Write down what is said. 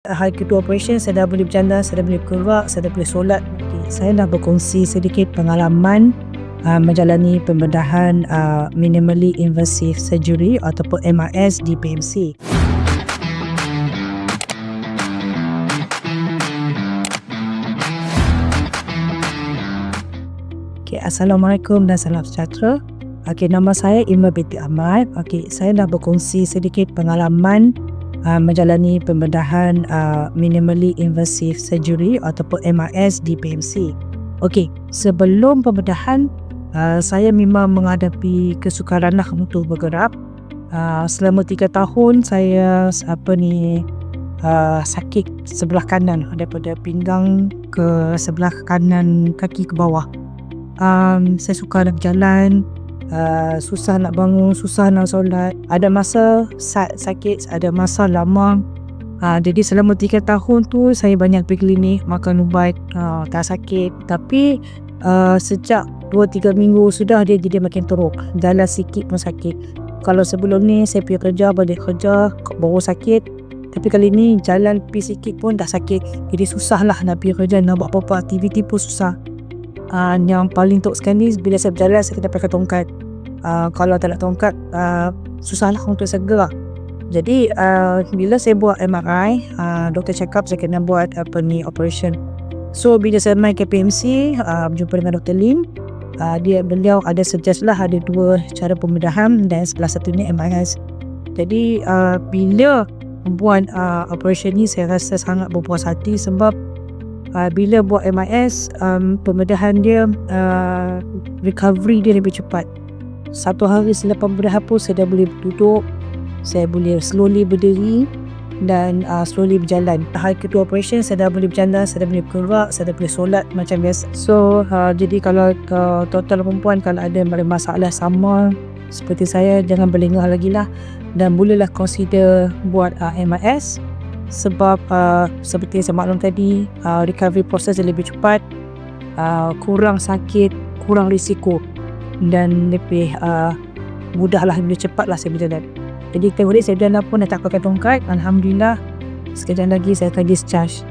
Hari kedua operation saya dah boleh berjalan, saya dah boleh keluar, saya dah boleh solat. Saya nak berkongsi sedikit pengalaman menjalani pembedahan minimally invasive surgery ataupun MIS di PMC. Assalamualaikum dan salam sejahtera. Nama saya Ima binti Ahmad. Saya nak berkongsi sedikit pengalaman menjalani pembedahan minimally invasive surgery ataupun MIS di PMC. Sebelum pembedahan, saya memang menghadapi kesukaran untuk bergerak. Selama 3 tahun saya sakit sebelah kanan, daripada pinggang ke sebelah kanan kaki ke bawah. Saya sukar nak berjalan, susah nak bangun, susah nak solat. Ada masa sakit, ada masa lama. Jadi selama 3 tahun tu saya banyak pergi klinik, makan ubat, tak sakit. Tapi sejak 2-3 minggu sudah dia jadi makin teruk. Jalan sikit pun sakit. Kalau sebelum ni saya pergi kerja, balik kerja baru sakit. Tapi kali ni jalan pergi sikit pun dah sakit. Jadi susah lah nak pergi kerja, nak buat apa-apa aktiviti pun susah. Yang paling teruk sekali bila saya berjalan saya kena pakai tongkat. Kalau tak ada tongkat susahlah untuk saya gerak. Jadi bila saya buat MRI, doktor cakap saya kena buat operation. So bila saya main ke PMC, berjumpa dengan Dr. Lim, beliau ada suggest lah ada 2 cara pembedahan dan salah satunya MIS. Jadi bila buat operation ni saya rasa sangat berpuas hati sebab bila buat MIS, pembedahan dia recovery dia lebih cepat. 1 hari selepas pembedahan pun saya dah boleh duduk, saya boleh slowly berdiri dan slowly berjalan. Hari kedua operation saya dah boleh berjalan, saya dah boleh keluar, saya dah boleh solat macam biasa. So jadi kalau total perempuan kalau ada masalah sama seperti saya, jangan berlengah lagi lah dan bolehlah consider buat MIS. Sebab seperti saya maklum tadi, recovery proses lebih cepat, kurang sakit, kurang risiko dan lebih mudahlah, lebih cepatlah saya berjalan. Jadi tengok saya berjalan pun dah tak pakai tongkat. Alhamdulillah, sekejap lagi saya akan discharge.